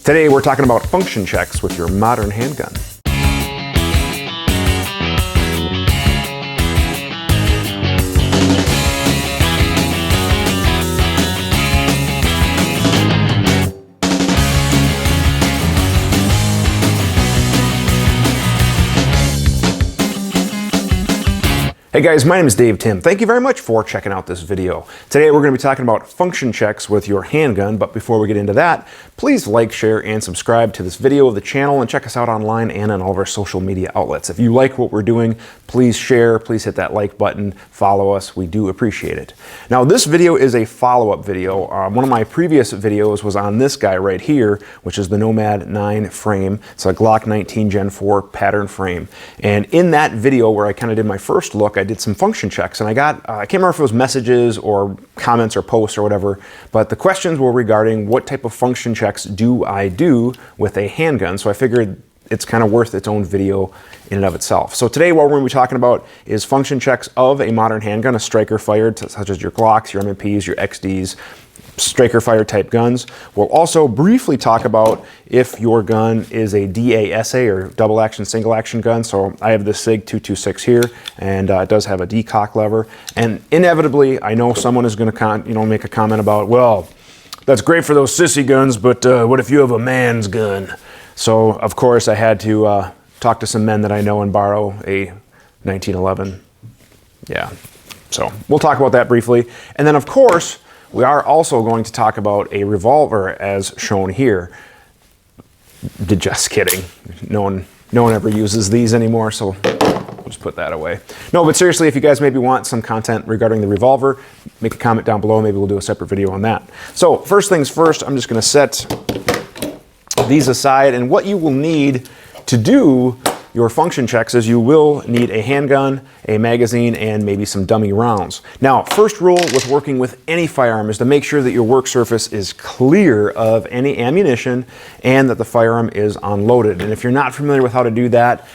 Today we're talking about function checks with your modern handgun. Hey guys, my name is Dave Tim. Thank you very much for checking out this video. Today we're going to be talking about function checks with your handgun, but before we get into that, please like, share, and subscribe to this video of the channel and check us out online and on all of our social media outlets. If you like what we're doing, please share, please hit that like button, follow us, we do appreciate it. Now this video is a follow-up video. One of my previous videos was on this guy right here, which is the Nomad 9 frame. It's a Glock 19 Gen 4 pattern frame. And in that video where I kind of did my first look, I did some function checks, and I got, I can't remember if it was messages or comments or posts or whatever, but the questions were regarding what type of function checks do I do with a handgun. So I figured it's kind of worth its own video in and of itself. So today what we're going to be talking about is function checks of a modern handgun, a striker fired, such as your Glocks, your M&Ps, your XDs, striker fire type guns. We'll also briefly talk about if your gun is a DASA or double action single action gun. So I have the SIG 226 here, and it does have a decock lever. And inevitably, I know someone is going to make a comment about, well, that's great for those sissy guns, but what if you have a man's gun? So of course I had to talk to some men that I know and borrow a 1911. Yeah, so we'll talk about that briefly. And then of course, we are also going to talk about a revolver as shown here. Just kidding. No one ever uses these anymore, so we'll just put that away. No, but seriously, if you guys maybe want some content regarding the revolver, make a comment down below. Maybe we'll do a separate video on that. So first things first, I'm just going to set these aside, and what you will need to do your function checks is you will need a handgun, a magazine, and maybe some dummy rounds. Now, first rule with working with any firearm is to make sure that your work surface is clear of any ammunition and that the firearm is unloaded. And if you're not familiar with how to do that,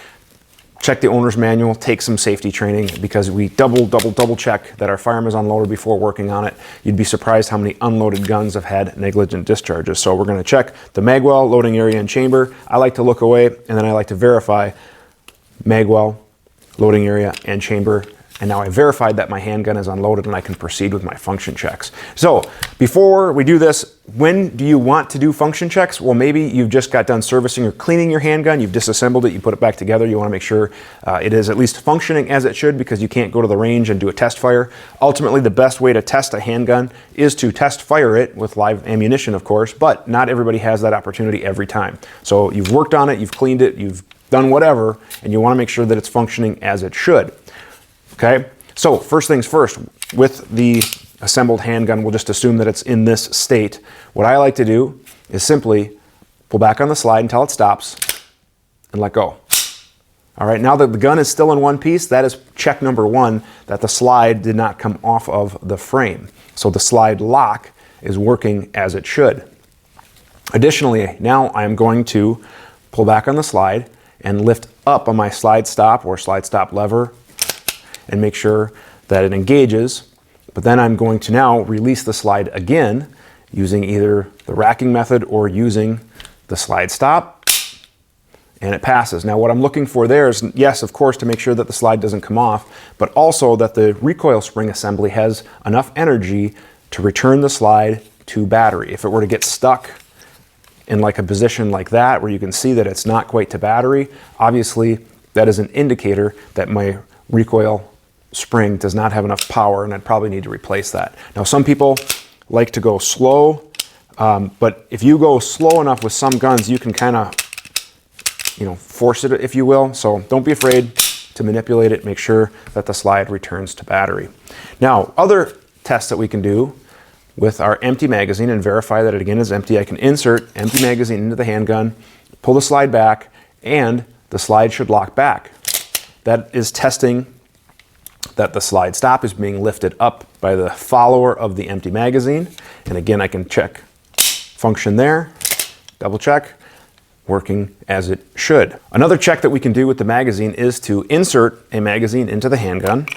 check the owner's manual, take some safety training, because we double check that our firearm is unloaded before working on it. You'd be surprised how many unloaded guns have had negligent discharges. So we're going to check the magwell, loading area, and chamber. I like to look away, and then I like to verify magwell, loading area, and chamber. And now I verified that my handgun is unloaded and I can proceed with my function checks. So before we do this, when do you want to do function checks? Well, maybe you've just got done servicing or cleaning your handgun, you've disassembled it, you put it back together, you want to make sure it is at least functioning as it should, because you can't go to the range and do a test fire. Ultimately, the best way to test a handgun is to test fire it with live ammunition, of course, but not everybody has that opportunity every time. So you've worked on it, you've cleaned it, you've done whatever, and you want to make sure that it's functioning as it should. Okay, so first things first, with the assembled handgun, we'll just assume that it's in this state. What I like to do is simply pull back on the slide until it stops and let go. All right, now that the gun is still in one piece, that is check number one, that the slide did not come off of the frame. So the slide lock is working as it should. Additionally, now I'm going to pull back on the slide and lift up on my slide stop or slide stop lever and make sure that it engages. But then I'm going to now release the slide again using either the racking method or using the slide stop, and it passes. Now what I'm looking for there is, yes, of course, to make sure that the slide doesn't come off, but also that the recoil spring assembly has enough energy to return the slide to battery. If it were to get stuck in like a position like that, where you can see that it's not quite to battery, obviously that is an indicator that my recoil spring does not have enough power, and I'd probably need to replace that. Now some people like to go slow, but if you go slow enough with some guns, you can kind of, force it, if you will. So don't be afraid to manipulate it. Make sure that the slide returns to battery. Now, other tests that we can do with our empty magazine and verify that it again is empty, I can insert empty magazine into the handgun, pull the slide back, and the slide should lock back. That is testing that the slide stop is being lifted up by the follower of the empty magazine. And again, I can check function there, double check, working as it should. Another check that we can do with the magazine is to insert a magazine into the handgun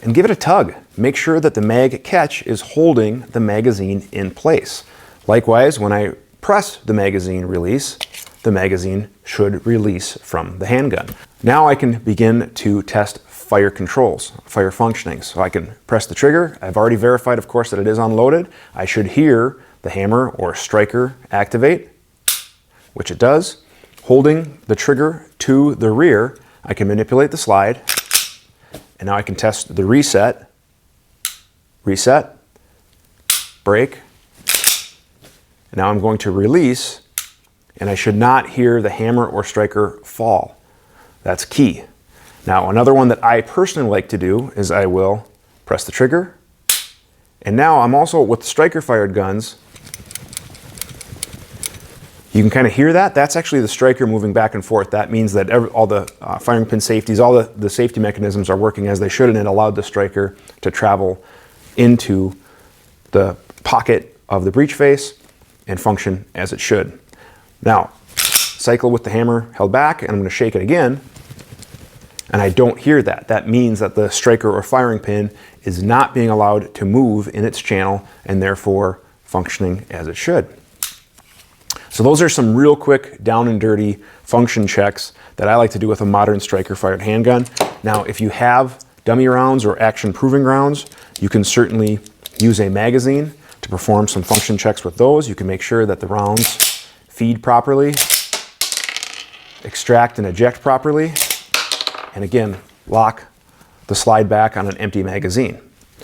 and give it a tug. Make sure that the mag catch is holding the magazine in place. Likewise, when I press the magazine release, the magazine should release from the handgun. Now I can begin to test fire controls, fire functioning. So I can press the trigger. I've already verified, of course, that it is unloaded. I should hear the hammer or striker activate, which it does. Holding the trigger to the rear, I can manipulate the slide, and now I can test the reset, break, and now I'm going to release, and I should not hear the hammer or striker fall. That's key. Now, another one that I personally like to do is I will press the trigger, and now I'm also, with striker fired guns, you can kind of hear that. That's actually the striker moving back and forth. That means that all the firing pin safeties, all the safety mechanisms are working as they should, and it allowed the striker to travel into the pocket of the breech face and function as it should. Now, cycle with the hammer held back, and I'm going to shake it again, and I don't hear that. That means that the striker or firing pin is not being allowed to move in its channel and therefore functioning as it should. So those are some real quick down and dirty function checks that I like to do with a modern striker fired handgun. Now, if you have dummy rounds or action proving rounds, you can certainly use a magazine to perform some function checks with those. You can make sure that the rounds feed properly, extract and eject properly, and again, lock the slide back on an empty magazine.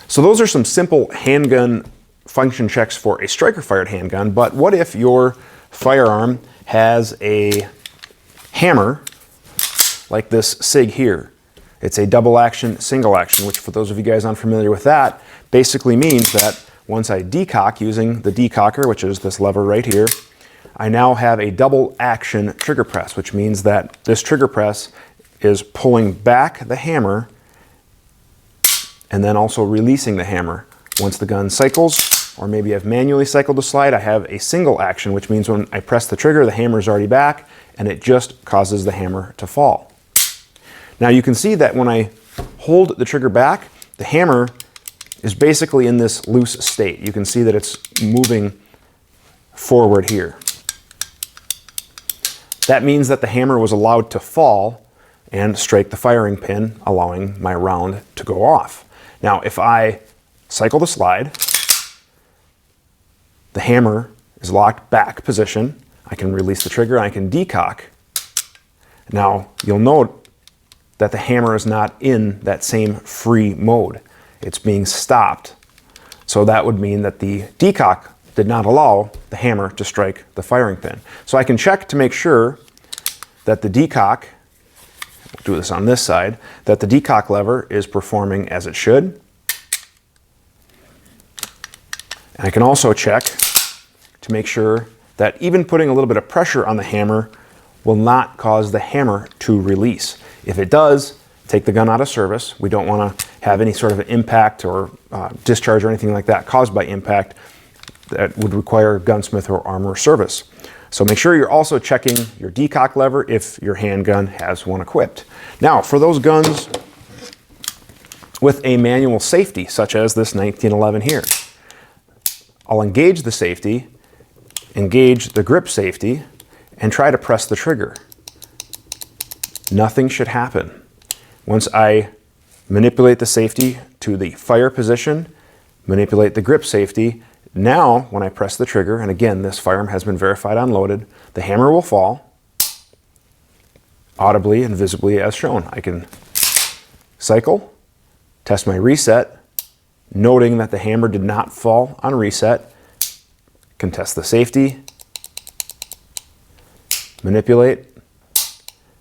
So those are some simple handgun function checks for a striker fired handgun, but what if your firearm has a hammer like this SIG here? It's a double action, single action, which for those of you guys unfamiliar with that, basically means that once I decock using the decocker, which is this lever right here, I now have a double action trigger press, which means that this trigger press is pulling back the hammer and then also releasing the hammer. Once the gun cycles, or maybe I've manually cycled the slide, I have a single action, which means when I press the trigger, the hammer is already back, and it just causes the hammer to fall. Now you can see that when I hold the trigger back, the hammer is basically in this loose state. You can see that it's moving forward here. That means that the hammer was allowed to fall and strike the firing pin, allowing my round to go off. Now, if I cycle the slide, the hammer is locked back position. I can release the trigger and I can decock. Now, you'll note that the hammer is not in that same free mode. It's being stopped. So that would mean that the decock did not allow the hammer to strike the firing pin. So I can check to make sure that the decock, we'll do this on this side, that the decock lever is performing as it should. And I can also check to make sure that even putting a little bit of pressure on the hammer will not cause the hammer to release. If it does, take the gun out of service. We don't want to have any sort of impact or discharge or anything like that caused by impact that would require gunsmith or armor service. So make sure you're also checking your decock lever if your handgun has one equipped. Now, for those guns with a manual safety, such as this 1911 here, I'll engage the safety, engage the grip safety, and try to press the trigger. Nothing should happen. Once I manipulate the safety to the fire position, manipulate the grip safety, now when I press the trigger, and again, this firearm has been verified unloaded, the hammer will fall audibly and visibly as shown. I can cycle, test my reset, noting that the hammer did not fall on reset, can test the safety, manipulate,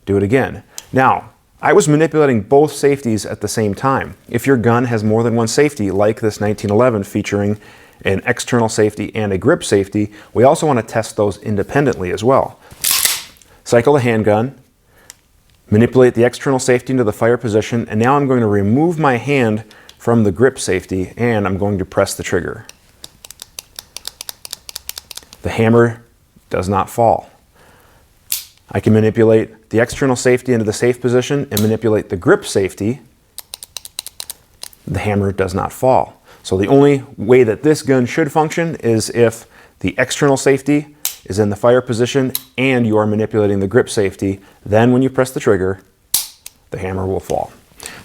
do it again. Now, I was manipulating both safeties at the same time. If your gun has more than one safety, like this 1911 featuring an external safety and a grip safety, we also want to test those independently as well. Cycle the handgun, manipulate the external safety into the fire position, and now I'm going to remove my hand from the grip safety and I'm going to press the trigger. The hammer does not fall. I can manipulate the external safety into the safe position and manipulate the grip safety. The hammer does not fall. So the only way that this gun should function is if the external safety is in the fire position and you are manipulating the grip safety, then when you press the trigger, the hammer will fall.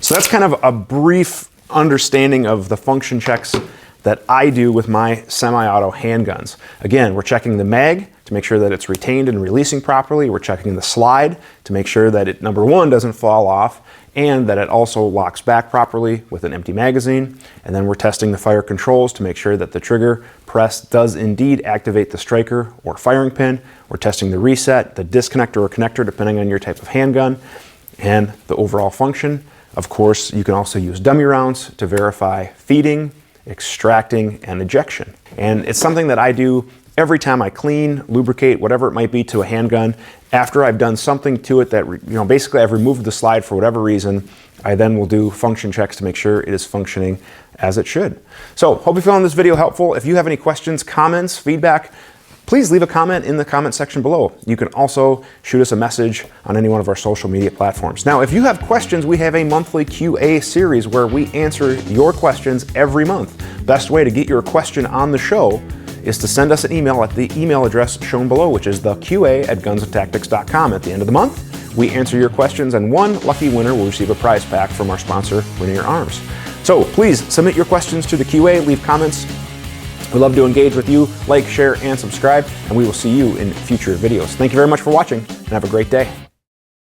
So that's kind of a brief understanding of the function checks that I do with my semi-auto handguns. Again, we're checking the mag to make sure that it's retained and releasing properly. We're checking the slide to make sure that it, number one, doesn't fall off, and that it also locks back properly with an empty magazine. And then we're testing the fire controls to make sure that the trigger press does indeed activate the striker or firing pin. We're testing the reset, the disconnector or connector, depending on your type of handgun, and the overall function. Of course, you can also use dummy rounds to verify feeding, extracting, and ejection. And it's something that I do every time I clean, lubricate, whatever it might be to a handgun. After I've done something to it that, basically I've removed the slide for whatever reason, I then will do function checks to make sure it is functioning as it should. So, hope you found this video helpful. If you have any questions, comments, feedback, please leave a comment in the comment section below. You can also shoot us a message on any one of our social media platforms. Now, if you have questions, we have a monthly QA series where we answer your questions every month. Best way to get your question on the show is to send us an email at the email address shown below, which is theqa@gunsandtactics.com. At the end of the month, we answer your questions, and one lucky winner will receive a prize pack from our sponsor, Linear Arms. So please submit your questions to the QA, leave comments. We love to engage with you. Like, share, and subscribe, and we will see you in future videos. Thank you very much for watching, and have a great day.